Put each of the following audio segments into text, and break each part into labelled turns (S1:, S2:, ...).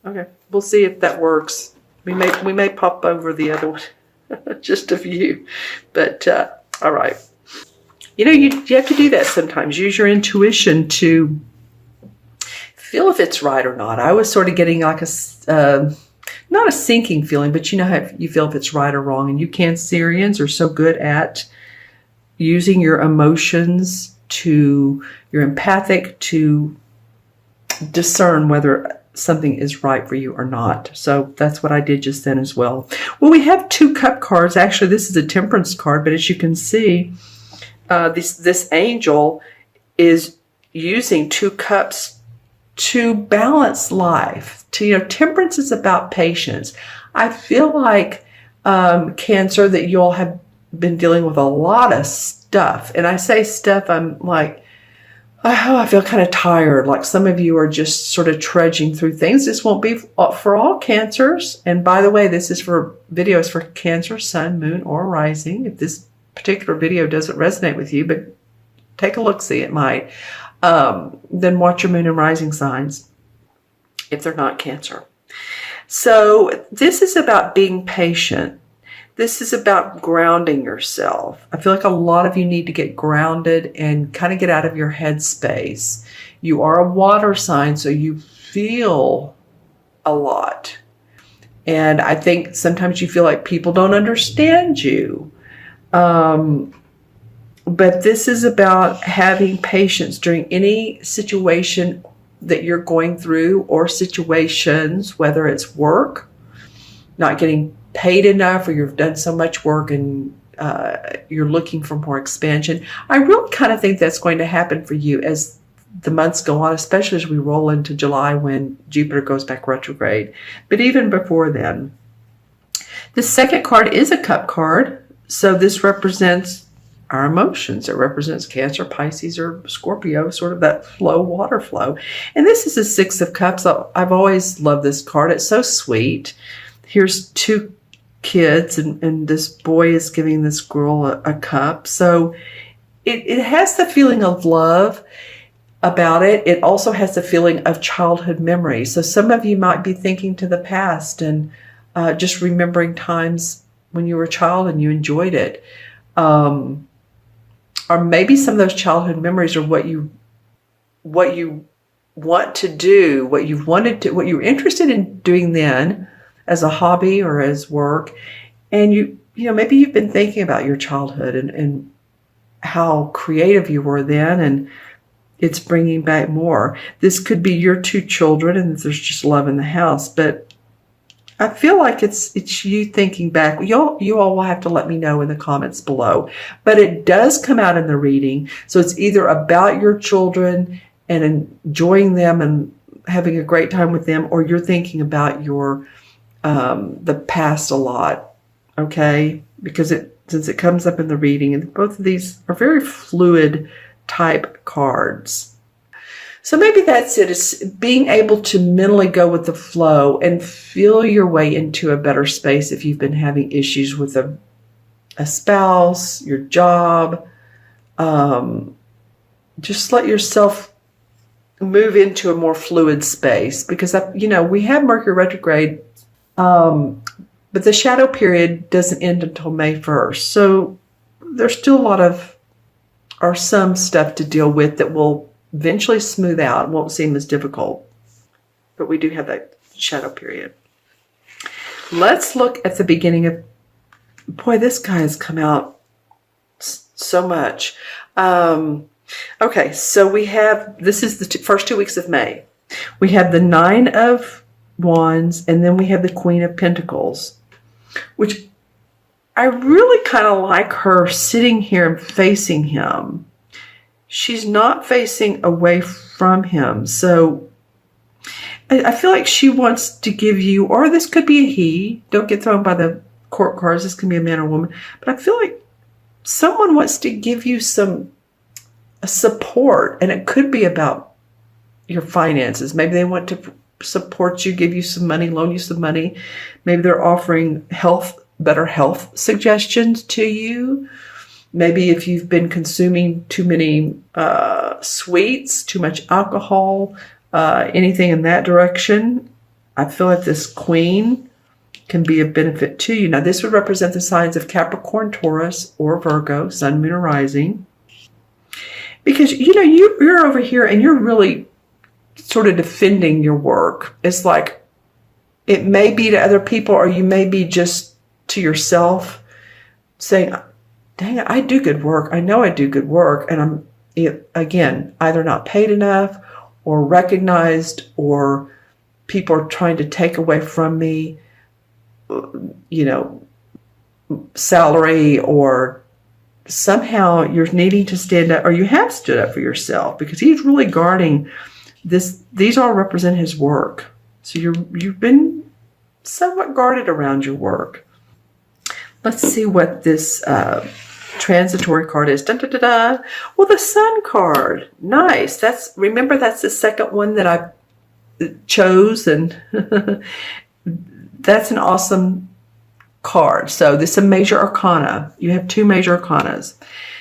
S1: Okay. We'll see if that works. We may pop over the other one. Just a few. But, all right. You know, you have to do that sometimes. Use your intuition to feel if it's right or not. I was sort of getting like not a sinking feeling, but you know how you feel if it's right or wrong. And you Cancerians are so good at using your emotions you're empathic to discern whether something is right for you or not. So that's what I did just then as well. Well, we have 2 cup cards. Actually, this is a temperance card, but as you can see, this angel is using 2 cups to balance life. Temperance is about patience. I feel like Cancer, that you all have been dealing with a lot of stuff. And I say stuff, I'm like, oh, I feel kind of tired. Like some of you are just sort of trudging through things. This won't be for all Cancers. And by the way, this is for videos for Cancer, Sun, Moon, or Rising. If this particular video doesn't resonate with you, but take a look, see, it might. Then watch your Moon and Rising signs if they're not Cancer. So this is about being patient. This is about grounding yourself. I feel like a lot of you need to get grounded and kind of get out of your head space. You are a water sign, so you feel a lot. And I think sometimes you feel like people don't understand you. But this is about having patience during any situation that you're going through, or situations, whether it's work, not getting paid enough, or you've done so much work and you're looking for more expansion. I really kind of think that's going to happen for you as the months go on, especially as we roll into July when Jupiter goes back retrograde. But even before then. The second card is a cup card. So this represents our emotions. It represents Cancer, Pisces, or Scorpio, sort of that flow, water flow. And this is a 6 of Cups. I've always loved this card. It's so sweet. Here's 2 kids, and this boy is giving this girl a cup. So it has the feeling of love about it. It also has the feeling of childhood memory. So some of you might be thinking to the past and just remembering times when you were a child and you enjoyed it. Or maybe some of those childhood memories are what you want to do, what you were interested in doing then as a hobby or as work. And you know, maybe you've been thinking about your childhood and how creative you were then, and it's bringing back more. This could be your 2 children and there's just love in the house, but I feel like it's you thinking back. You all will have to let me know in the comments below. But it does come out in the reading. So it's either about your children and enjoying them and having a great time with them, or you're thinking about your the past a lot. Okay? Because since it comes up in the reading, and both of these are very fluid type cards. So maybe that's it. It's being able to mentally go with the flow and feel your way into a better space if you've been having issues with a spouse, your job. Just let yourself move into a more fluid space, because, you know, we have Mercury retrograde, but the shadow period doesn't end until May 1st. So there's still some stuff to deal with that will eventually smooth out. It won't seem as difficult, but we do have that shadow period. Let's look at the beginning of, boy, this guy has come out so much. Okay, so we have, this is the first 2 weeks of May. We have the 9 of Wands, and then we have the Queen of Pentacles, which I really kind of like her sitting here and facing him. She's not facing away from him. So I feel like she wants to give you, or this could be a he. Don't get thrown by the court cards. This can be a man or woman. But I feel like someone wants to give you some support. And it could be about your finances. Maybe they want to support you, give you some money, loan you some money. Maybe they're offering better health suggestions to you. Maybe if you've been consuming too many sweets, too much alcohol, anything in that direction, I feel like this Queen can be a benefit to you. Now, this would represent the signs of Capricorn, Taurus, or Virgo, Sun, Moon, or Rising. Because, you're over here and you're really sort of defending your work. It's like, it may be to other people, or you may be just to yourself saying, dang it, I do good work. I know I do good work. And I'm, again, either not paid enough or recognized, or people are trying to take away from me, salary, or somehow you're needing to stand up, or you have stood up for yourself, because he's really guarding this. These all represent his work. So you've been somewhat guarded around your work. Let's see what this transitory card is. Dun, dun, dun, dun. Well, the Sun card. Nice. Remember, that's the second one that I chose, and that's an awesome card. So this is a major arcana. You have 2 major arcanas.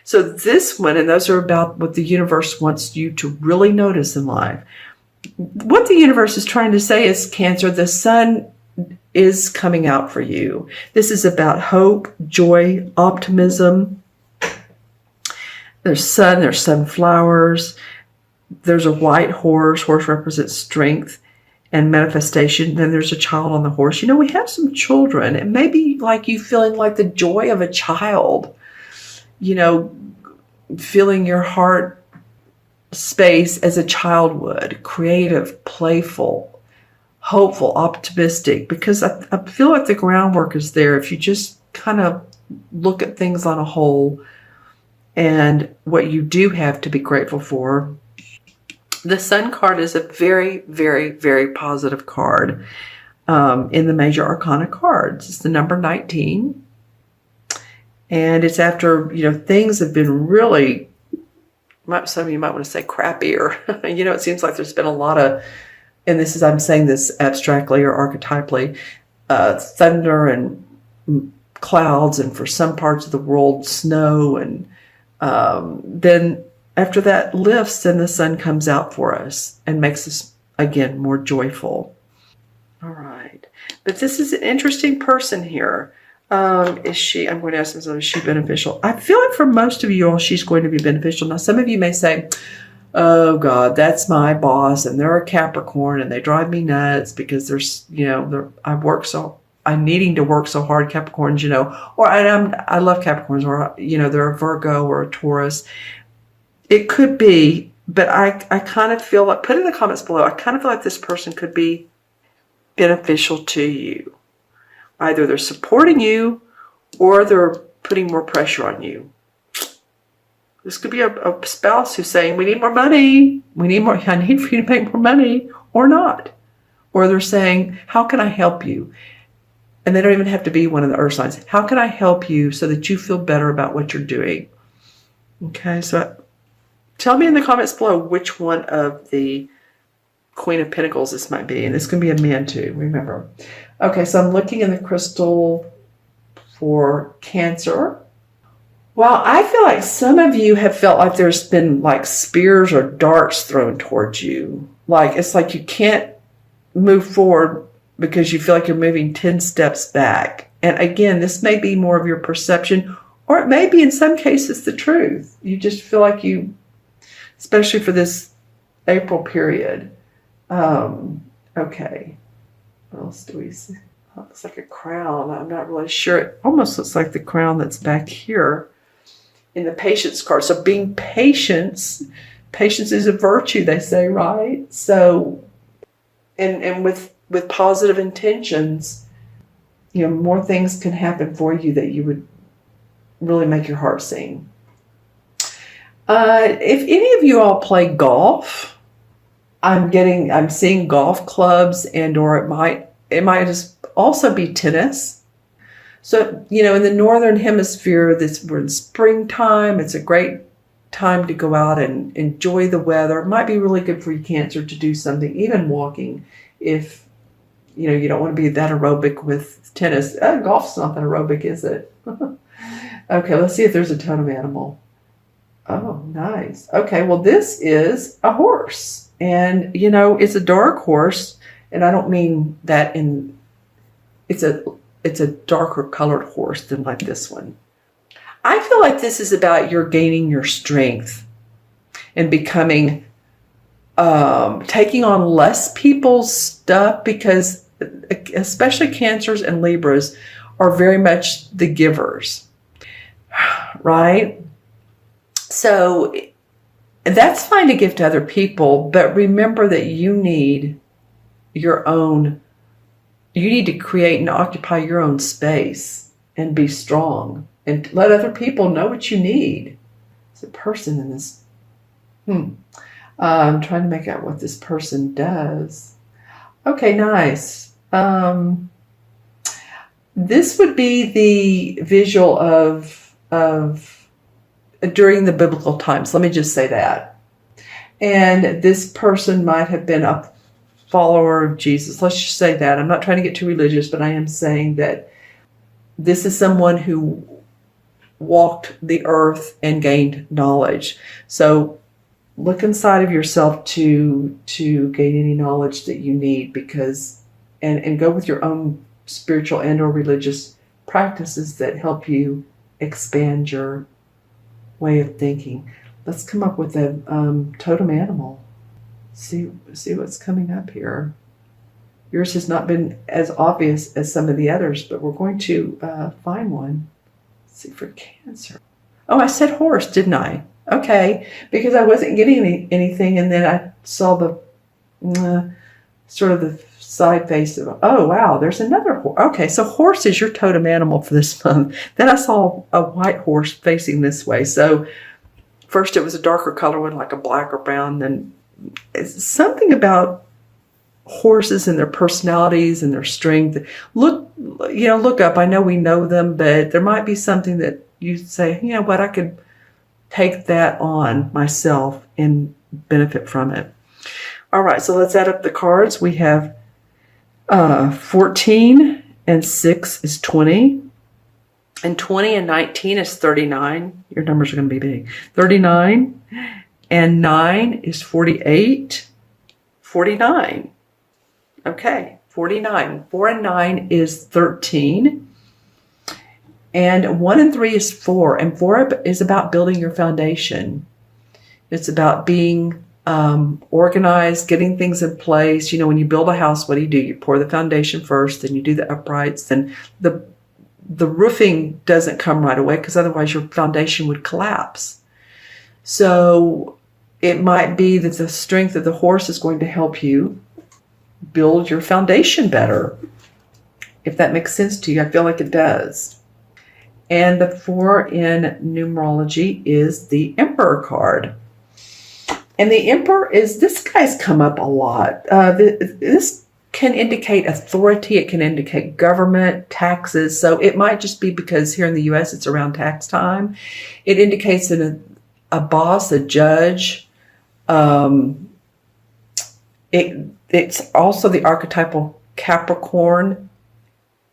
S1: So this one, and those are about what the universe wants you to really notice in life. What the universe is trying to say is, Cancer, the Sun is coming out for you. This is about hope, joy, optimism. There's sun, there's sunflowers. There's a white horse. Horse represents strength and manifestation. Then there's a child on the horse. We have some children. It may be like you feeling like the joy of a child, feeling your heart space as a child would, creative, playful, hopeful, optimistic, because I feel like the groundwork is there if you just kind of look at things on a whole and what you do have to be grateful for. The Sun card is a very, very, very positive card in the major arcana cards. It's the number 19. And it's after, things have been really, some of you might want to say crappier. It seems like there's been a lot of, and I'm saying this abstractly or archetypally, thunder and clouds, and for some parts of the world, snow. And then after that lifts, then the Sun comes out for us and makes us, again, more joyful. All right. But this is an interesting person here. Is she, I'm going to ask myself, is she beneficial? I feel like for most of you all, she's going to be beneficial. Now, some of you may say, oh God, that's my boss, and they're a Capricorn, and they drive me nuts because I'm needing to work so hard, Capricorns, or I love Capricorns, or, they're a Virgo or a Taurus. It could be, but I kind of feel like, put in the comments below, I kind of feel like this person could be beneficial to you. Either they're supporting you or they're putting more pressure on you. This could be a spouse who's saying, we need more money. I need for you to make more money, or not. Or they're saying, how can I help you? And they don't even have to be one of the earth signs. How can I help you so that you feel better about what you're doing? Okay, so tell me in the comments below which one of the Queen of Pentacles this might be. And this can be a man too, remember. Okay, so I'm looking in the crystal for Cancer. Well, I feel like some of you have felt like there's been like spears or darts thrown towards you. Like, it's like you can't move forward because you feel like you're moving 10 steps back. And again, this may be more of your perception, or it may be in some cases the truth. You just feel like you, especially for this April period. Okay. What else do we see? Oh, it looks like a crown. I'm not really sure. It almost looks like the crown that's back here in the patience card. So being patience is a virtue, they say, right? So, and with positive intentions, more things can happen for you that you would really make your heart sing. If any of you all play golf, I'm seeing golf clubs, or it might just also be tennis. So, in the Northern Hemisphere, we're in springtime. It's a great time to go out and enjoy the weather. It might be really good for you, Cancer, to do something, even walking, if, you don't want to be that aerobic with tennis. Golf's not that aerobic, is it? Okay, let's see if there's a totem animal. Oh, nice. Okay, well, this is a horse. And, it's a dark horse. And I don't mean that in, it's a darker colored horse than like this one. I feel like this is about your gaining your strength and becoming, taking on less people's stuff, because especially Cancers and Libras are very much the givers, right? So that's fine to give to other people, but remember that you need to create and occupy your own space and be strong and let other people know what you need. There's a person in this. I'm trying to make out what this person does. Okay, nice. This would be the visual of during the biblical times. Let me just say that. And this person might have been a follower of Jesus. Let's just say that. I'm not trying to get too religious, but I am saying that this is someone who walked the earth and gained knowledge. So look inside of yourself to gain any knowledge that you need, because and go with your own spiritual and or religious practices that help you expand your way of thinking. Let's come up with a totem animal. See what's coming up here. Yours has not been as obvious as some of the others, but we're going to find one. Let's see for Cancer. Oh, I said horse, didn't I? Okay, because I wasn't getting anything, and then I saw the sort of the side face of, oh wow, there's another horse. Okay, so horse is your totem animal for this month. Then I saw a white horse facing this way. So first it was a darker color one, like a black or brown. Then it's something about horses and their personalities and their strength. Look up. I know we know them, but there might be something that you say, you know what, I could take that on myself and benefit from it. All right, so let's add up the cards. We have 14 and 6 is 20. And 20 and 19 is 39. Your numbers are going to be big. 39 and 9 is 48. 49. Okay, 49. 4 and 9 is 13. And 1 and 3 is 4. And 4 is about building your foundation. It's about being organized, getting things in place. You know, when you build a house, what do? You pour the foundation first, then you do the uprights, then the roofing doesn't come right away, because otherwise your foundation would collapse. So it might be that the strength of the horse is going to help you build your foundation better. If that makes sense to you, I feel like it does. And the 4 in numerology is the Emperor card. And the Emperor this guy's come up a lot. This can indicate authority. It can indicate government, taxes. So it might just be because here in the U.S. it's around tax time. It indicates a boss, a judge. It's also the archetypal Capricorn.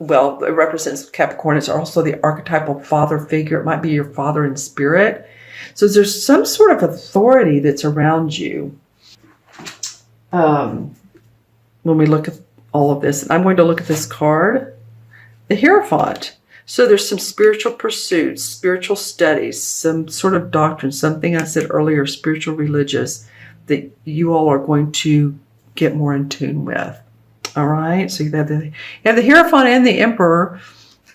S1: Well, it represents Capricorn. It's also the archetypal father figure. It might be your father in spirit. So there's some sort of authority that's around you. When we look at all of this, and I'm going to look at this card, the Hierophant. So there's some spiritual pursuits, spiritual studies, some sort of doctrine, something I said earlier, spiritual religious, that you all are going to get more in tune with. All right, so you have the Hierophant and the Emperor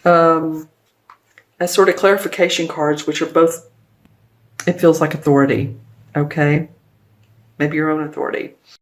S1: as sort of clarification cards, which are both, it feels like authority, okay? Maybe your own authority.